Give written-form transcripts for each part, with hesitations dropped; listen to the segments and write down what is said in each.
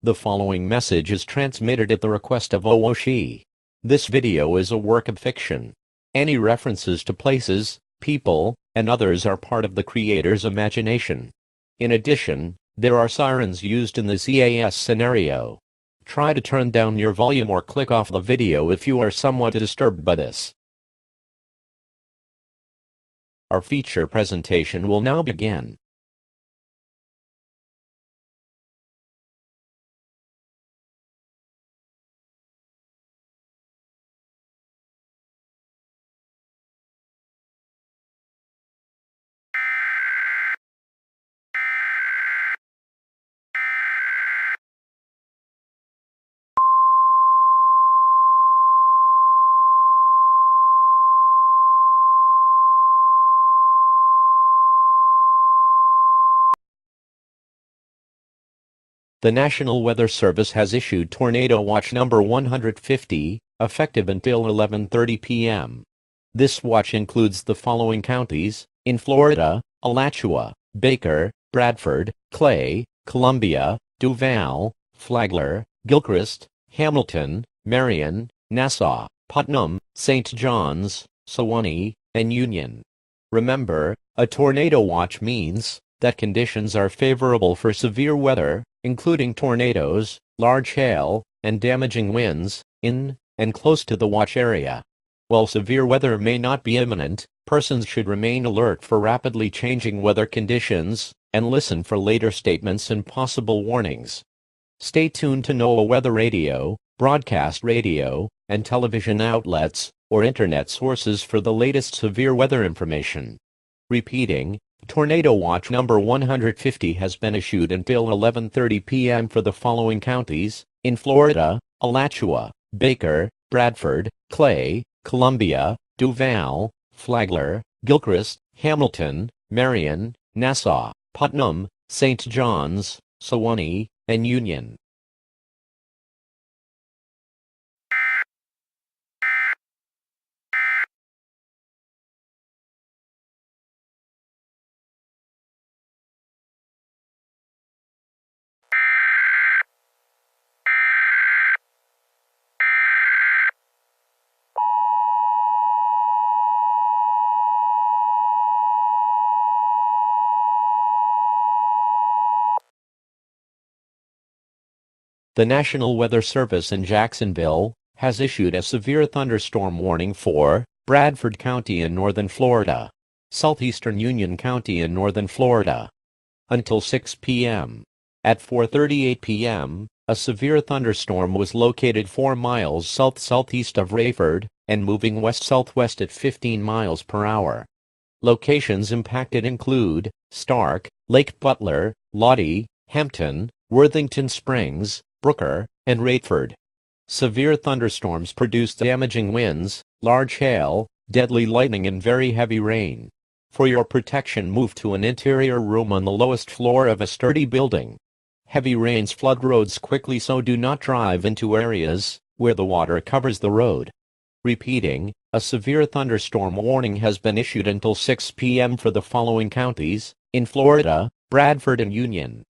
The following message is transmitted at the request of Owoshi. This video is a work of fiction. Any references to places, people, and others are part of the creator's imagination. In addition, there are sirens used in this EAS scenario. Try to turn down your volume or click off the video if you are somewhat disturbed by this. Our feature presentation will now begin. The National Weather Service has issued Tornado Watch number 150, effective until 11:30 p.m. This watch includes the following counties: in Florida, Alachua, Baker, Bradford, Clay, Columbia, Duval, Flagler, Gilchrist, Hamilton, Marion, Nassau, Putnam, St. John's, Sewanee, and Union. Remember, a tornado watch means that conditions are favorable for severe weather, including tornadoes, large hail, and damaging winds, in and close to the watch area. While severe weather may not be imminent, persons should remain alert for rapidly changing weather conditions, and listen for later statements and possible warnings. Stay tuned to NOAA Weather Radio, broadcast radio, and television outlets, or internet sources for the latest severe weather information. Repeating, Tornado Watch number 150 has been issued until 11:30 p.m. for the following counties: in Florida, Alachua, Baker, Bradford, Clay, Columbia, Duval, Flagler, Gilchrist, Hamilton, Marion, Nassau, Putnam, St. John's, Sewanee, and Union. The National Weather Service in Jacksonville has issued a severe thunderstorm warning for Bradford County in northern Florida, southeastern Union County in northern Florida, until 6 p.m. At 4:38 p.m., a severe thunderstorm was located 4 miles south-southeast of Rayford and moving west-southwest at 15 miles per hour. Locations impacted include Stark, Lake Butler, Lottie, Hampton, Worthington Springs, Brooker, and Rayford. Severe thunderstorms produced damaging winds, large hail, deadly lightning and very heavy rain. For your protection, move to an interior room on the lowest floor of a sturdy building. Heavy rains flood roads quickly, so do not drive into areas where the water covers the road. Repeating, a severe thunderstorm warning has been issued until 6 p.m. for the following counties: in Florida, Bradford and Union.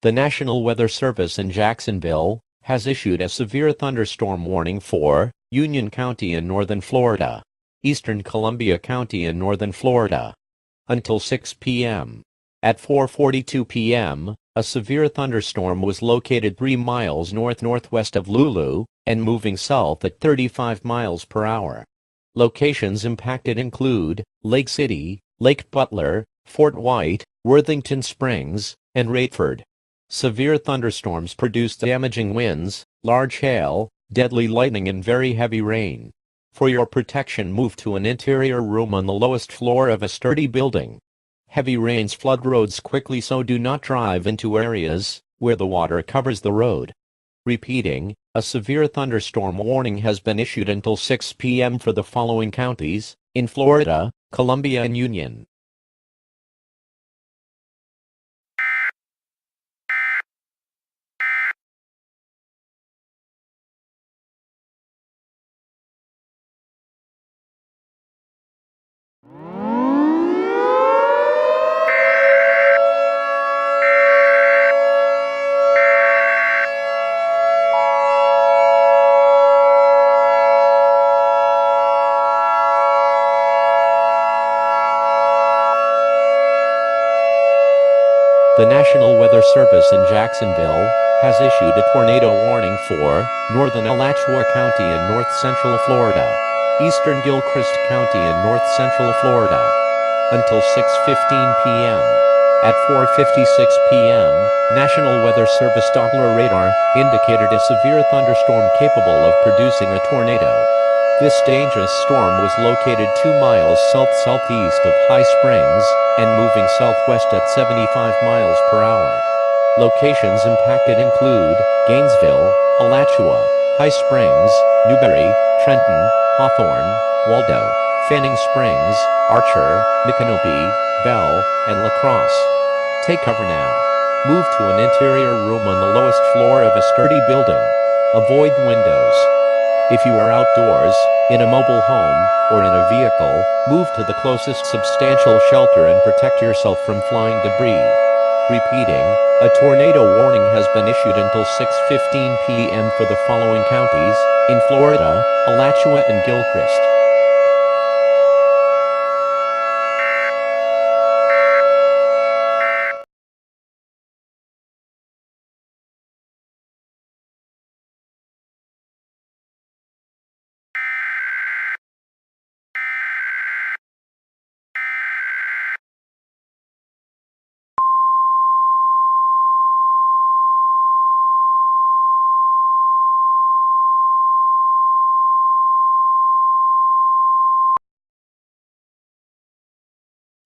The National Weather Service in Jacksonville has issued a severe thunderstorm warning for Union County in northern Florida, eastern Columbia County in northern Florida, until 6 p.m. At 4:42 p.m., a severe thunderstorm was located 3 miles north-northwest of Lulu and moving south at 35 miles per hour. Locations impacted include Lake City, Lake Butler, Fort White, Worthington Springs, and Rayford. Severe thunderstorms produced damaging winds, large hail, deadly lightning and very heavy rain. For your protection, move to an interior room on the lowest floor of a sturdy building. Heavy rains flood roads quickly, so do not drive into areas where the water covers the road. Repeating, a severe thunderstorm warning has been issued until 6 p.m. for the following counties, in Florida, Columbia and Union. The National Weather Service in Jacksonville has issued a tornado warning for northern Alachua County in north-central Florida, eastern Gilchrist County in north-central Florida, until 6:15 p.m. At 4:56 p.m., National Weather Service Doppler radar indicated a severe thunderstorm capable of producing a tornado. This dangerous storm was located 2 miles south-southeast of High Springs and moving southwest at 75 miles per hour. Locations impacted include Gainesville, Alachua, High Springs, Newberry, Trenton, Hawthorne, Waldo, Fanning Springs, Archer, Micanopy, Bell, and La Crosse. Take cover now. Move to an interior room on the lowest floor of a sturdy building. Avoid windows. If you are outdoors, in a mobile home, or in a vehicle, move to the closest substantial shelter and protect yourself from flying debris. Repeating, a tornado warning has been issued until 6:15 p.m. for the following counties, in Florida, Alachua and Gilchrist.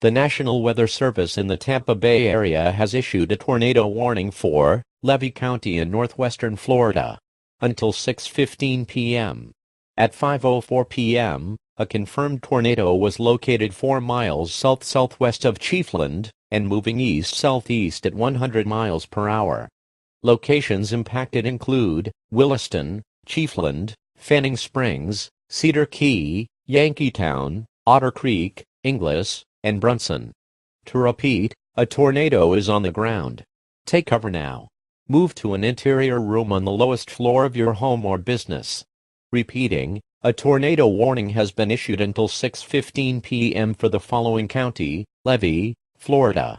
The National Weather Service in the Tampa Bay area has issued a tornado warning for Levy County in northwestern Florida until 6:15 p.m. At 5:04 p.m., a confirmed tornado was located 4 miles south-southwest of Chiefland and moving east-southeast at 100 miles per hour. Locations impacted include Williston, Chiefland, Fanning Springs, Cedar Key, Yankeetown, Otter Creek, Inglis, and Brunson. To repeat, a tornado is on the ground. Take cover now. Move to an interior room on the lowest floor of your home or business. Repeating, a tornado warning has been issued until 6:15 p.m. for the following county, Levy, Florida.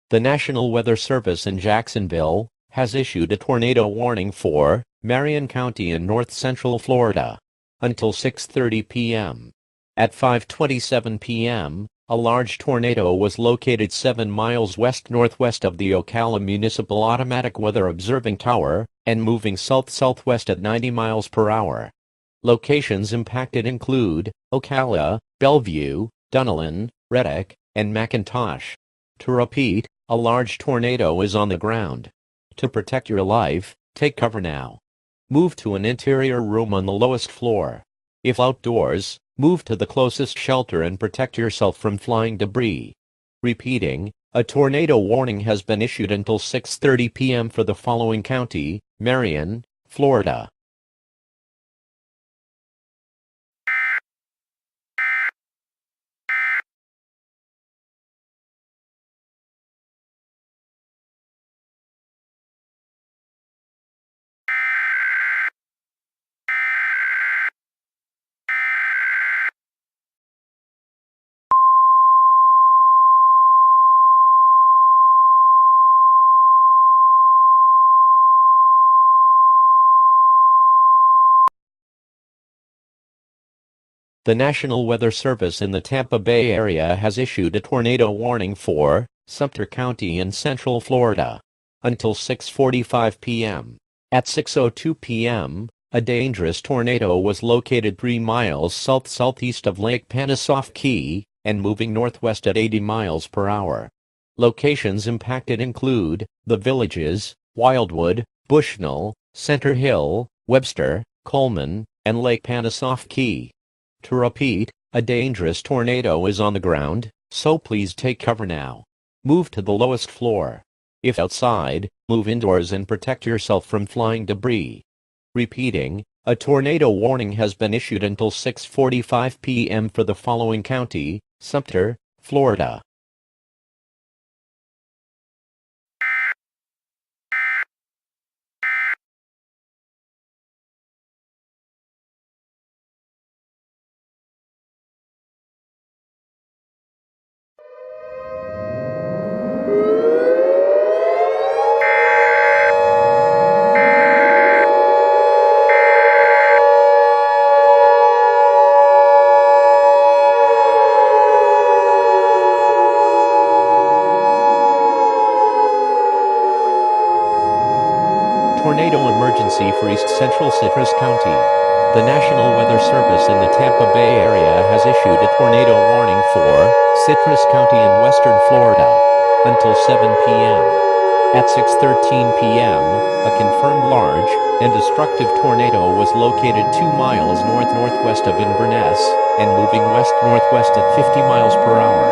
The National Weather Service in Jacksonville has issued a tornado warning for Marion County in north-central Florida until 6:30 p.m. At 5:27 p.m., a large tornado was located 7 miles west-northwest of the Ocala Municipal Automatic Weather Observing Tower and moving south-southwest at 90 miles per hour. Locations impacted include Ocala, Bellevue, Dunellen, Reddick, and McIntosh. To repeat, a large tornado is on the ground. To protect your life, take cover now. Move to an interior room on the lowest floor. If outdoors, move to the closest shelter and protect yourself from flying debris. Repeating, a tornado warning has been issued until 6:30 p.m. for the following county, Marion, Florida. The National Weather Service in the Tampa Bay area has issued a tornado warning for Sumter County in central Florida until 6:45 p.m. At 6:02 p.m., a dangerous tornado was located 3 miles south-southeast of Lake Panasoff Key and moving northwest at 80 miles per hour. Locations impacted include the villages Wildwood, Bushnell, Center Hill, Webster, Coleman, and Lake Panasoff Key. To repeat, a dangerous tornado is on the ground, so please take cover now. Move to the lowest floor. If outside, move indoors and protect yourself from flying debris. Repeating, a tornado warning has been issued until 6:45 p.m. for the following county, Sumter, Florida. Tornado emergency for East Central Citrus County. The National Weather Service in the Tampa Bay area has issued a tornado warning for Citrus County in western Florida until 7 p.m. At 6:13 p.m., a confirmed large and destructive tornado was located 2 miles north-northwest of Inverness and moving west-northwest at 50 miles per hour.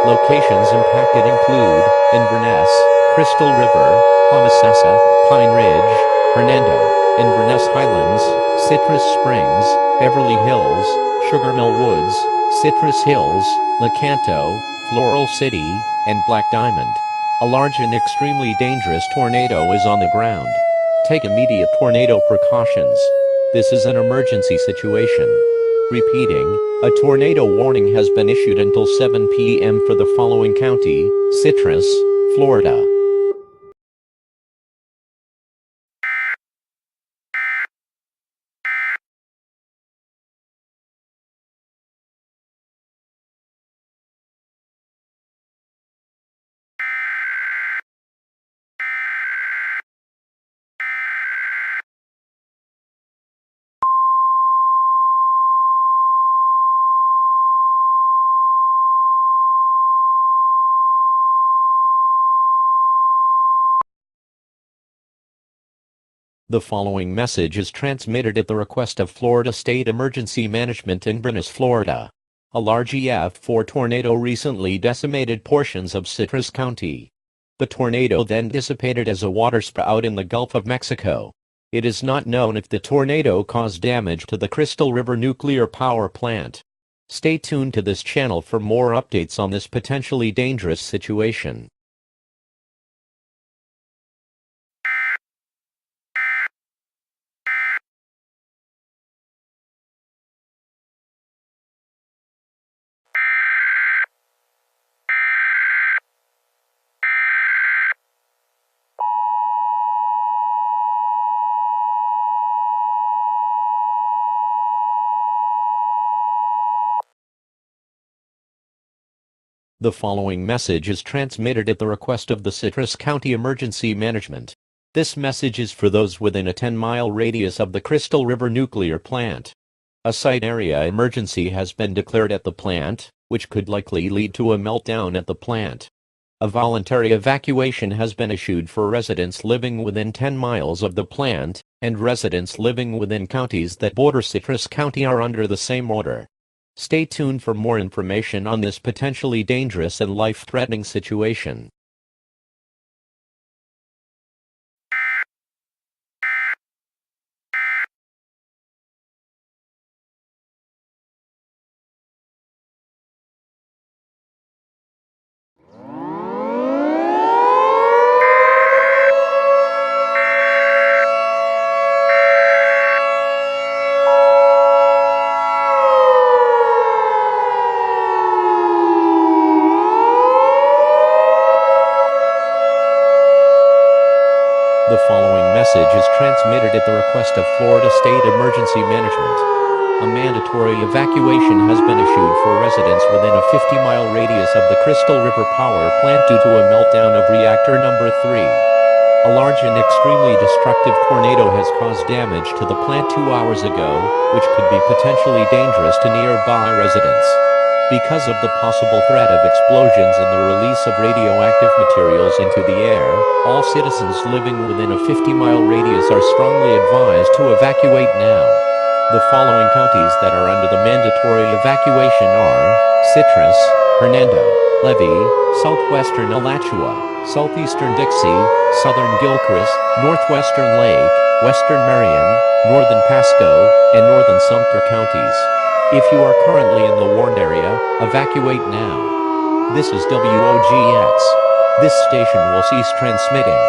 Locations impacted include Inverness, Crystal River, Homosassa, Pine Ridge, Hernando, Inverness Highlands, Citrus Springs, Beverly Hills, Sugar Mill Woods, Citrus Hills, Lecanto, Floral City, and Black Diamond. A large and extremely dangerous tornado is on the ground. Take immediate tornado precautions. This is an emergency situation. Repeating, a tornado warning has been issued until 7 p.m. for the following county, Citrus, Florida. The following message is transmitted at the request of Florida State Emergency Management in Inverness, Florida. A large EF4 tornado recently decimated portions of Citrus County. The tornado then dissipated as a waterspout in the Gulf of Mexico. It is not known if the tornado caused damage to the Crystal River nuclear power plant. Stay tuned to this channel for more updates on this potentially dangerous situation. The following message is transmitted at the request of the Citrus County Emergency Management. This message is for those within a 10-mile radius of the Crystal River nuclear plant. A site area emergency has been declared at the plant, which could likely lead to a meltdown at the plant. A voluntary evacuation has been issued for residents living within 10 miles of the plant, and residents living within counties that border Citrus County are under the same order. Stay tuned for more information on this potentially dangerous and life-threatening situation. The following message is transmitted at the request of Florida State Emergency Management. A mandatory evacuation has been issued for residents within a 50-mile radius of the Crystal River Power Plant due to a meltdown of reactor number 3. A large and extremely destructive tornado has caused damage to the plant 2 hours ago, which could be potentially dangerous to nearby residents. Because of the possible threat of explosions and the release of radioactive materials into the air, all citizens living within a 50-mile radius are strongly advised to evacuate now. The following counties that are under the mandatory evacuation are Citrus, Hernando, Levy, southwestern Alachua, southeastern Dixie, southern Gilchrist, northwestern Lake, western Marion, northern Pasco, and northern Sumter counties. If you are currently in the warned area, evacuate now. This is WOGX. This station will cease transmitting.